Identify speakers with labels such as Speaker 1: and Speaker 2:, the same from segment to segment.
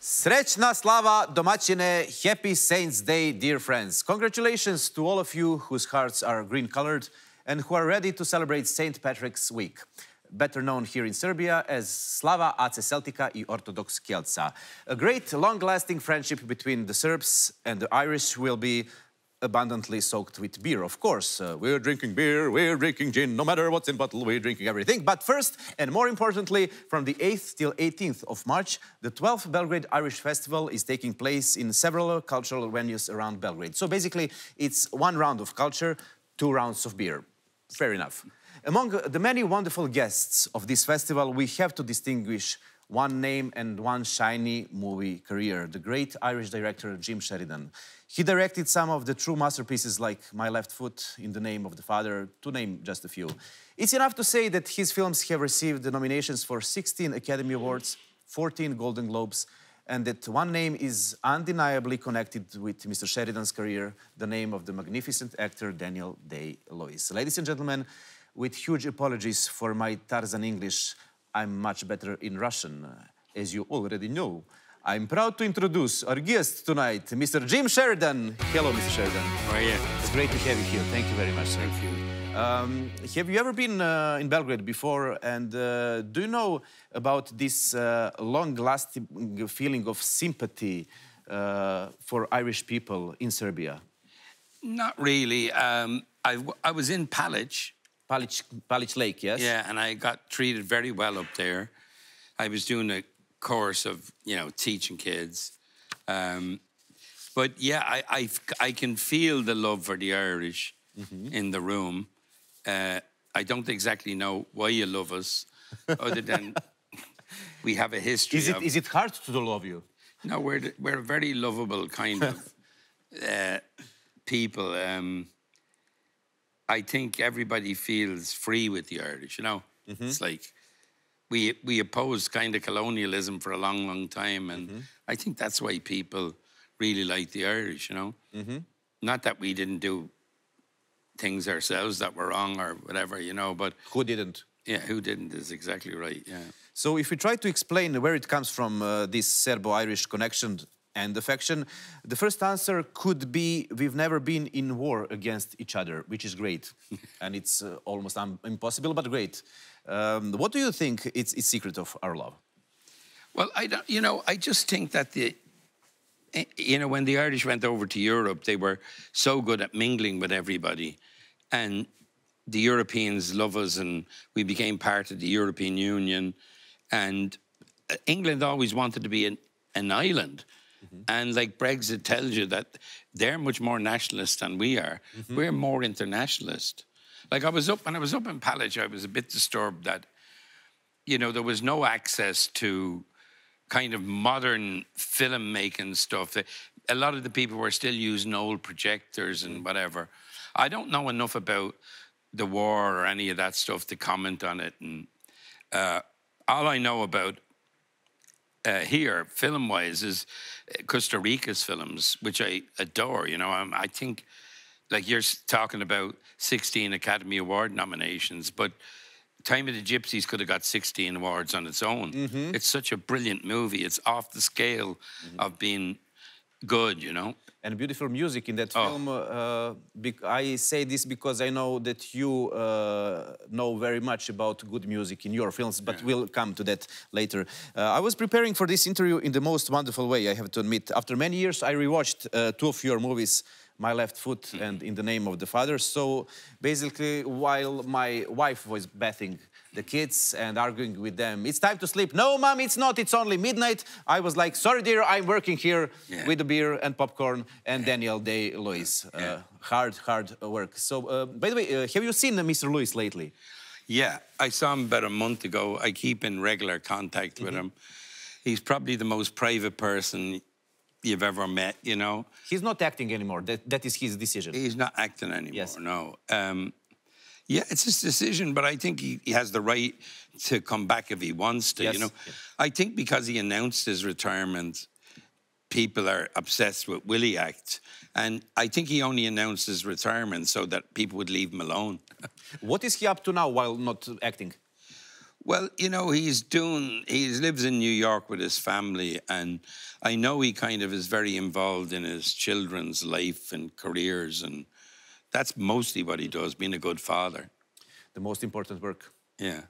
Speaker 1: Srećna slava domaćine, happy Saints Day, dear friends. Congratulations to all of you whose hearts are green-colored and who are ready to celebrate St. Patrick's Week, better known here in Serbia as Slava AC Celtica I Ortodoks Kielca. A great, long-lasting friendship between the Serbs and the Irish will be abundantly soaked with beer, of course. We're drinking beer, we're drinking gin, no matter what's in bottle, we're drinking everything. But first, and more importantly, from the 8th till 18th of March, the 12th Belgrade Irish Festival is taking place in several cultural venues around Belgrade. So basically, it's one round of culture, 2 rounds of beer. Fair enough. Among the many wonderful guests of this festival, we have to distinguish one name and one shiny movie career, the great Irish director Džim Šeridan. He directed some of the true masterpieces like My Left Foot, In the Name of the Father, to name just a few. It's enough to say that his films have received the nominations for 16 Academy Awards, 14 Golden Globes, and that one name is undeniably connected with Mr. Sheridan's career, the name of the magnificent actor Daniel Day-Lewis. Ladies and gentlemen, with huge apologies for my Tarzan English, I'm much better in Russian, as you already know. I'm proud to introduce our guest tonight, Mr. Džim Šeridan. Hello, Mr. Sheridan.
Speaker 2: How are you?
Speaker 1: It's great to have you here. Thank you very much, sir.
Speaker 2: Thank you.
Speaker 1: Have you ever been in Belgrade before? And do you know about this long-lasting feeling of sympathy for Irish people in Serbia?
Speaker 2: Not really. I was in Palic.
Speaker 1: Palic Lake, yes?
Speaker 2: Yeah, and I got treated very well up there. I was doing a course of, teaching kids. But yeah, I can feel the love for the Irish in the room. I don't exactly know why you love us, other than we have a history.
Speaker 1: Is it hard to love you?
Speaker 2: No, we're a very lovable kind of people. I think everybody feels free with the Irish, It's like we opposed kind of colonialism for a long, long time, and I think that's why people really like the Irish, Not that we didn't do things ourselves that were wrong or whatever, but...
Speaker 1: Who didn't?
Speaker 2: Yeah, who didn't is exactly right, yeah.
Speaker 1: So if we try to explain where it comes from, this Serbo-Irish connection and affection, the first answer could be we've never been in war against each other, which is great. And it's almost impossible, but great. What do you think is secret of our love?
Speaker 2: Well, I just think that when the Irish went over to Europe, they were so good at mingling with everybody. And the Europeans love us, and we became part of the European Union. And England always wanted to be an island. And like Brexit tells you that they're much more nationalist than we are. We're more internationalist. Like when I was up in Palic, I was a bit disturbed that, there was no access to kind of modern film-making stuff. A lot of the people were still using old projectors and whatever. I don't know enough about the war or any of that stuff to comment on it. And all I know about here, film-wise, is Costa Rica's films, which I adore, I think, like you're talking about 16 Academy Award nominations, but Time of the Gypsies could have got 16 awards on its own. It's such a brilliant movie. It's off the scale of being good,
Speaker 1: And beautiful music in that film. I say this because I know that you know very much about good music in your films, but we'll come to that later. I was preparing for this interview in the most wonderful way, I have to admit. After many years, I rewatched 2 of your movies, My Left Foot and In the Name of the Father. So basically, while my wife was bathing the kids and arguing with them, it's time to sleep. No, Mom, it's not. It's only midnight. I was like, sorry, dear, I'm working here with the beer and popcorn and Daniel Day-Lewis. Hard work. So, by the way, have you seen Mr. Lewis lately?
Speaker 2: Yeah, I saw him about a month ago. I keep in regular contact with him. He's probably the most private person you've ever met,
Speaker 1: He's not acting anymore. That is his decision.
Speaker 2: He's not acting anymore, no. Yeah, it's his decision, but I think he has the right to come back if he wants to, I think because he announced his retirement, people are obsessed with will he act? And I think he only announced his retirement so that people would leave him alone.
Speaker 1: What is he up to now while not acting?
Speaker 2: Well, you know, he lives in New York with his family, and I know he kind of is very involved in his children's life and careers, and that's mostly what he does, being a good father.
Speaker 1: The most important work.
Speaker 2: Yeah.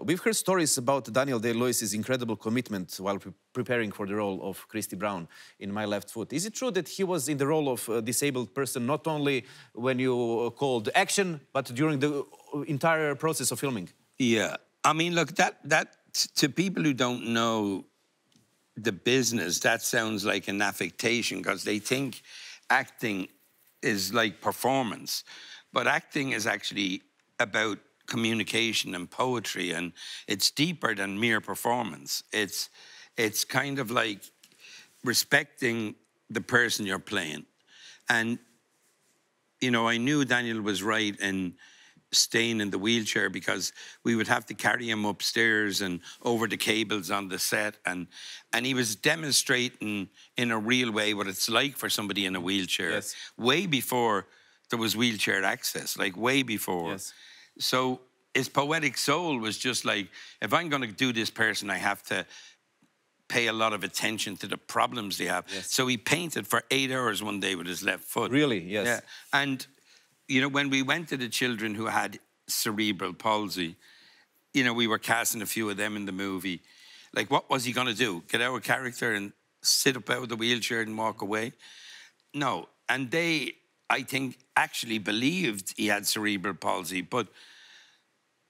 Speaker 1: We've heard stories about Daniel Day-Lewis's incredible commitment while preparing for the role of Christy Brown in My Left Foot. Is it true that he was in the role of a disabled person not only when you called action, but during the entire process of filming?
Speaker 2: Yeah. I mean, look, that to people who don't know the business, that sounds like an affectation because they think acting is like performance. But acting is actually about communication and poetry, and it's deeper than mere performance. It's kind of like respecting the person you're playing. And, you know, I knew Daniel was right in staying in the wheelchair because we would have to carry him upstairs and over the cables on the set, and he was demonstrating in a real way what it's like for somebody in a wheelchair.
Speaker 1: Yes.
Speaker 2: Way before there was wheelchair access, like way before.
Speaker 1: Yes.
Speaker 2: So his poetic soul was just like, if I'm going to do this person, I have to pay a lot of attention to the problems they have.
Speaker 1: Yes.
Speaker 2: So he painted for 8 hours one day with his left foot.
Speaker 1: Really? Yes.
Speaker 2: Yeah. And you know, when we went to the children who had cerebral palsy, you know, we were casting a few of them in the movie. Like, what was he going to do? Get out of character and sit up out of the wheelchair and walk away? No. And they, I think, actually believed he had cerebral palsy. But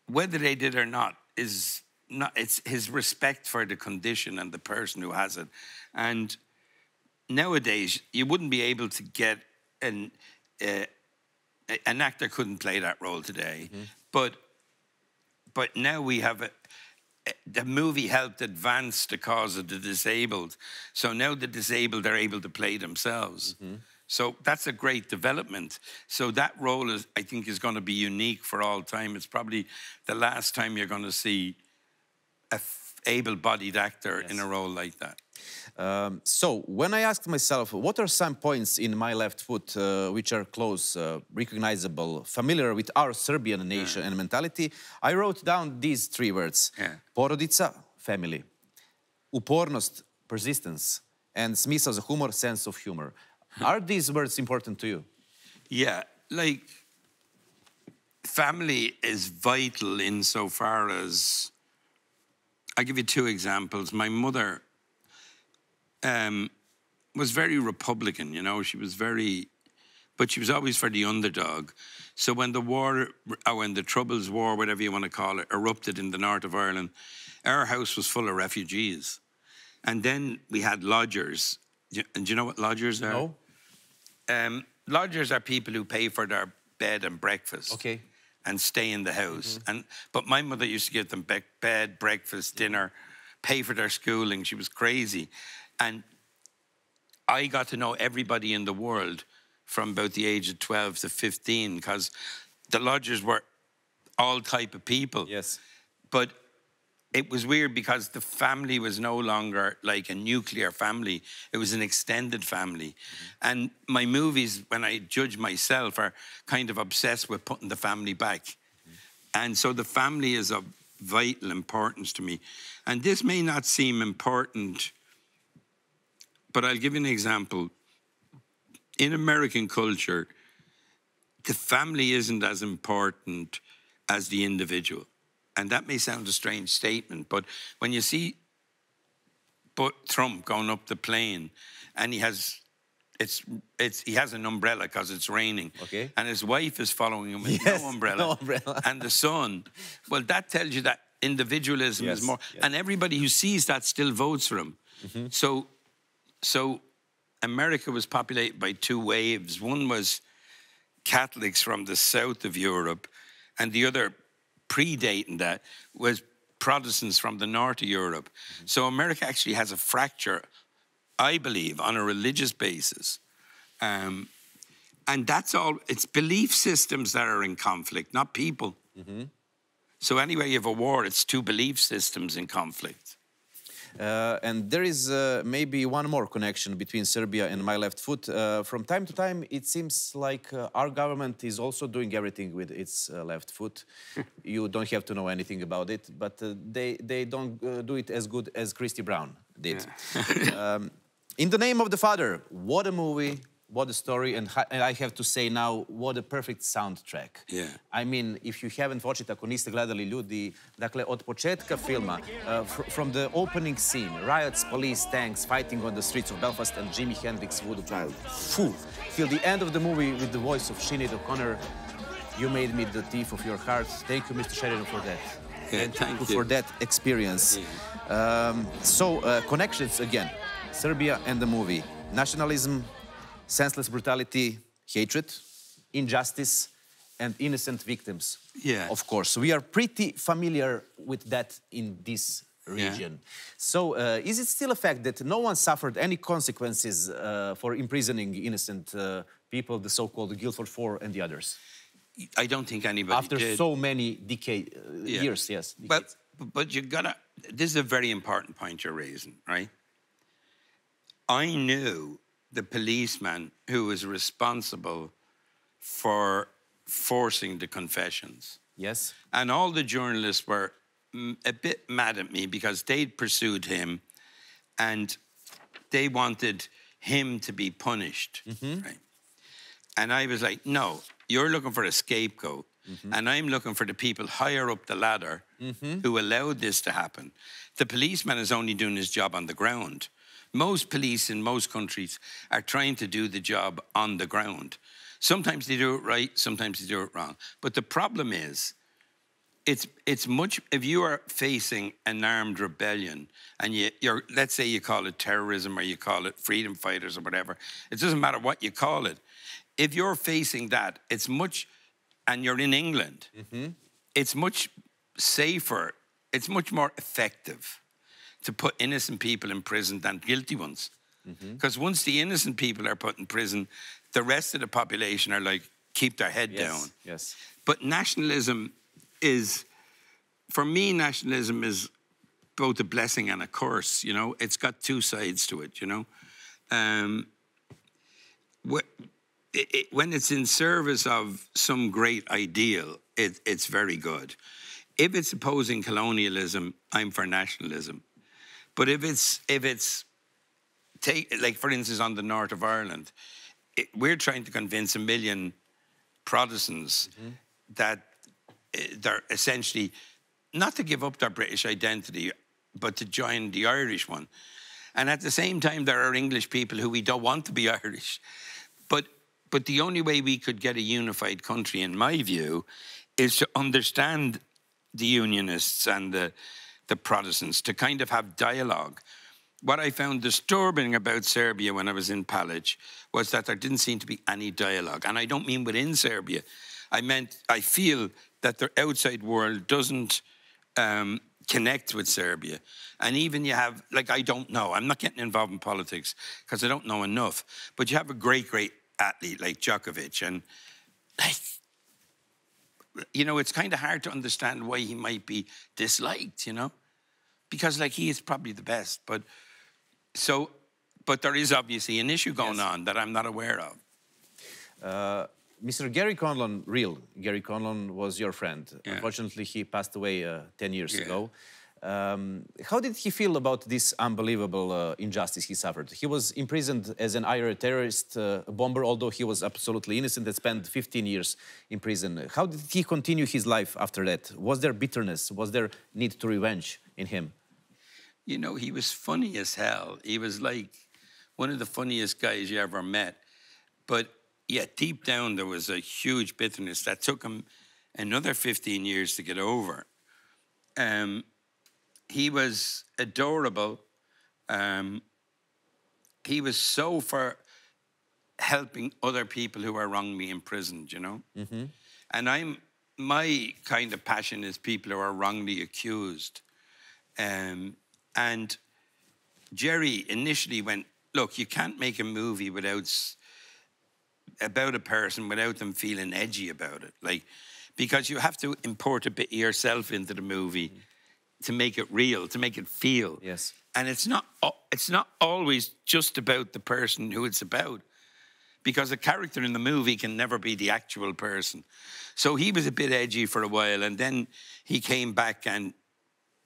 Speaker 2: whether they did or not is not, it's his respect for the condition and the person who has it. And nowadays, you wouldn't be able to get an actor couldn't play that role today, but now we have the movie helped advance the cause of the disabled. So now the disabled are able to play themselves. So that's a great development. So that role is, I think, is going to be unique for all time. It's probably the last time you're going to see a able-bodied actor in a role like that.
Speaker 1: So, when I asked myself, what are some points in My Left Foot which are close, recognizable, familiar with our Serbian nation and mentality, I wrote down these 3 words. Porodica, family. Upornost, persistence. And smisao za humor, sense of humor. Are these words important to you?
Speaker 2: Yeah, like, family is vital insofar as, I'll give you 2 examples. My mother was very Republican, you know. She was very, but she was always for the underdog. So when the war, or when the Troubles War, whatever you want to call it, erupted in the north of Ireland, our house was full of refugees. And then we had lodgers. And do you know what lodgers are?
Speaker 1: No.
Speaker 2: Lodgers are people who pay for their bed and breakfast.
Speaker 1: Okay.
Speaker 2: And stay in the house. But my mother used to give them bed, breakfast, dinner, pay for their schooling. She was crazy. And I got to know everybody in the world from about the age of 12 to 15 because the lodgers were all type of people.
Speaker 1: Yes.
Speaker 2: But it was weird because the family was no longer like a nuclear family. It was an extended family. And my movies, when I judge myself, are kind of obsessed with putting the family back. And so the family is of vital importance to me. And this may not seem important, but I'll give you an example. In American culture, the family isn't as important as the individual. And that may sound a strange statement, but when you see Trump going up the plane and he has an umbrella because it's raining.
Speaker 1: Okay.
Speaker 2: And his wife is following him with no umbrella.
Speaker 1: No umbrella.
Speaker 2: And the son, well, that tells you that individualism is more, and everybody who sees that still votes for him. So America was populated by 2 waves. One was Catholics from the south of Europe, and the other, predating that, was Protestants from the north of Europe. So America actually has a fracture, I believe, on a religious basis. And that's all, it's belief systems that are in conflict, not people. So anyway, you have a war, it's 2 belief systems in conflict.
Speaker 1: And there is maybe one more connection between Serbia and My Left Foot. From time to time, it seems like our government is also doing everything with its left foot. You don't have to know anything about it, but they don't do it as good as Christy Brown did. Yeah. In the Name of the Father, what a movie. What a story, and I have to say now, what a perfect soundtrack.
Speaker 2: Yeah.
Speaker 1: I mean, if you haven't watched it, ako niste gledali ljudi, dakle, od početka filma, from the opening scene, riots, police, tanks, fighting on the streets of Belfast, and Jimi Hendrix, Voodoo Child, till the end of the movie with the voice of Sinead O'Connor, you made me the thief of your heart. Thank you, Mr. Sheridan, for that.
Speaker 2: Yeah, thank you
Speaker 1: for that experience.
Speaker 2: Yeah.
Speaker 1: Connections again, Serbia and the movie, nationalism, senseless brutality, hatred, injustice, and innocent victims.
Speaker 2: Yeah.
Speaker 1: Of course. We are pretty familiar with that in this region. Yeah. So is it still a fact that no one suffered any consequences for imprisoning innocent people, the so-called Guildford Four and the others?
Speaker 2: I don't think anybody
Speaker 1: After
Speaker 2: did.
Speaker 1: so many years, yes. Decades.
Speaker 2: But you gotta, this is a very important point you're raising, right? I knew the policeman who was responsible for forcing the confessions.
Speaker 1: Yes.
Speaker 2: And all the journalists were a bit mad at me because they'd pursued him and they wanted him to be punished, right? And I was like, no, you're looking for a scapegoat. And I'm looking for the people higher up the ladder who allowed this to happen. The policeman is only doing his job on the ground. Most police in most countries are trying to do the job on the ground. Sometimes they do it right, sometimes they do it wrong. But the problem is, it's much, if you are facing an armed rebellion and you're, let's say you call it terrorism or you call it freedom fighters or whatever, it doesn't matter what you call it. If you're facing that, it's much, and you're in England, it's much safer, it's much more effective to put innocent people in prison than guilty ones. Because once the innocent people are put in prison, the rest of the population are like, keep their head down.
Speaker 1: Yes.
Speaker 2: But nationalism is, for me, nationalism is both a blessing and a curse, you know? It's got two sides to it, you know? When it's in service of some great ideal, it's very good. If it's opposing colonialism, I'm for nationalism. But if it's like for instance on the north of Ireland, we're trying to convince 1 million Protestants that they're essentially not to give up their British identity, but to join the Irish one. And at the same time, there are English people who we don't want to be Irish. But the only way we could get a unified country, in my view, is to understand the Unionists and the Protestants, to kind of have dialogue. What I found disturbing about Serbia when I was in Palic was that there didn't seem to be any dialogue. And I don't mean within Serbia. I meant, I feel that the outside world doesn't connect with Serbia. And even you have, like, I don't know, I'm not getting involved in politics because I don't know enough, but you have a great, great athlete like Djokovic, and like, you know, it's kind of hard to understand why he might be disliked, you know, because like he is probably the best, but there is obviously an issue going on that I'm not aware of.
Speaker 1: Mr. Gary Conlon, real Gary Conlon, was your friend.
Speaker 2: Yeah.
Speaker 1: Unfortunately, he passed away 10 years ago. How did he feel about this unbelievable injustice he suffered? He was imprisoned as an IRA terrorist bomber, although he was absolutely innocent and spent 15 years in prison. How did he continue his life after that? Was there bitterness? Was there need to revenge in him?
Speaker 2: You know, he was funny as hell. He was like one of the funniest guys you ever met. But yeah, deep down there was a huge bitterness that took him another 15 years to get over. He was adorable. He was so for helping other people who are wrongly imprisoned, you know? And my kind of passion is people who are wrongly accused. And Jerry initially went, look, you can't make a movie about a person without them feeling edgy about it. Like, because you have to import a bit of yourself into the movie to make it real, to make it feel.
Speaker 1: Yes.
Speaker 2: And it's not always just about the person who it's about, because a character in the movie can never be the actual person. So he was a bit edgy for a while, and then he came back and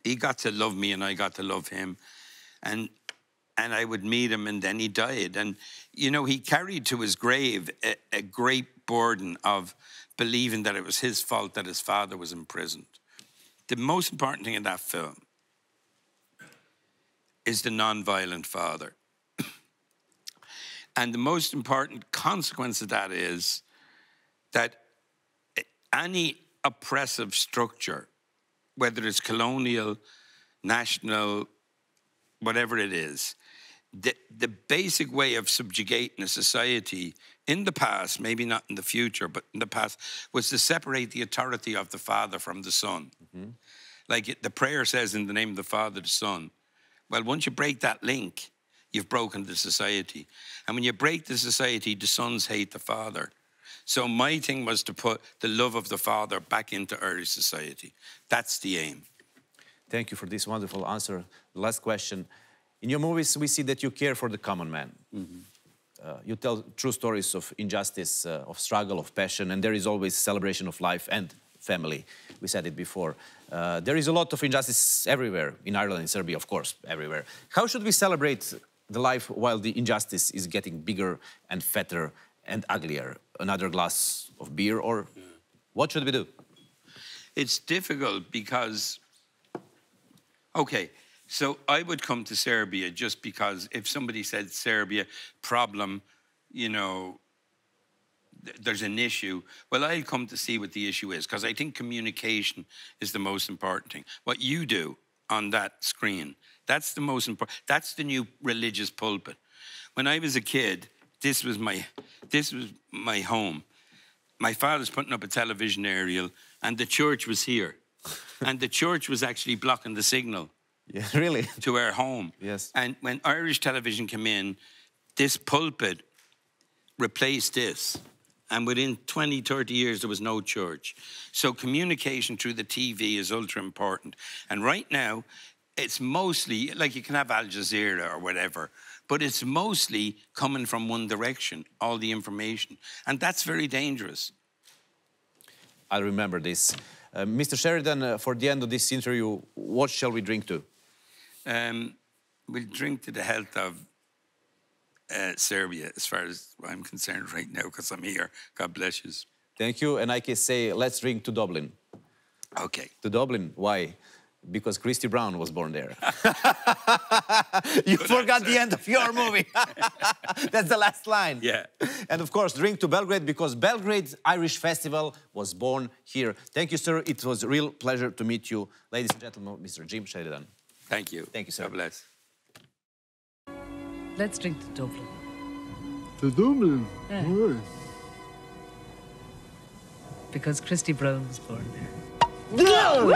Speaker 2: he got to love me and I got to love him. And I would meet him, and then he died. And, you know, he carried to his grave a great burden of believing that it was his fault that his father was imprisoned. The most important thing in that film is the non-violent father. And the most important consequence of that is that any oppressive structure, whether it's colonial, national, whatever it is, the basic way of subjugating a society in the past, maybe not in the future, but in the past, was to separate the authority of the father from the son. Mm-hmm. Like the prayer says, in the name of the Father, the Son. Well, once you break that link, you've broken the society. And when you break the society, the sons hate the father. So my thing was to put the love of the father back into Irish society. That's the aim.
Speaker 1: Thank you for this wonderful answer. Last question. In your movies, we see that you care for the common man. Mm-hmm. You tell true stories of injustice, of struggle, of passion, and there is always celebration of life and family. We said it before. There is a lot of injustice everywhere, in Ireland, in Serbia, of course, everywhere. How should we celebrate the life while the injustice is getting bigger and fatter and uglier? Another glass of beer, or what should we do?
Speaker 2: It's difficult because, okay, so I would come to Serbia just because if somebody said Serbia, problem, you know, there's an issue, well, I'll come to see what the issue is, because I think communication is the most important thing. What you do on that screen, that's the most important. That's the new religious pulpit. When I was a kid, this was my home. My father's putting up a television aerial, and the church was here. And the church was actually blocking the signal.
Speaker 1: Yeah, really?
Speaker 2: To our home.
Speaker 1: Yes.
Speaker 2: And when Irish television came in, this pulpit replaced this. And within 20, 30 years, there was no church. So communication through the TV is ultra important. And right now, it's mostly, like you can have Al Jazeera or whatever, but it's mostly coming from one direction, all the information. And that's very dangerous.
Speaker 1: I'll remember this. Mr. Sheridan, for the end of this interview, what shall we drink to?
Speaker 2: We'll drink to the health of Serbia, as far as I'm concerned right now, because I'm here. God bless you.
Speaker 1: Thank you. And I can say, let's drink to Dublin.
Speaker 2: Okay.
Speaker 1: To Dublin. Why? Because Christy Brown was born there. You forgot the end of your movie. That's the last line.
Speaker 2: Yeah.
Speaker 1: And of course, drink to Belgrade, because Belgrade Irish Festival was born here. Thank you, sir. It was a real pleasure to meet you. Ladies and gentlemen, Mr. Džim Šeridan.
Speaker 2: Thank you.
Speaker 1: Thank you, sir.
Speaker 2: God bless.
Speaker 3: Let's drink to Dublin.
Speaker 4: To Dublin?
Speaker 3: Yeah.
Speaker 4: Why?
Speaker 3: Because Christy Brown was born there.
Speaker 4: No!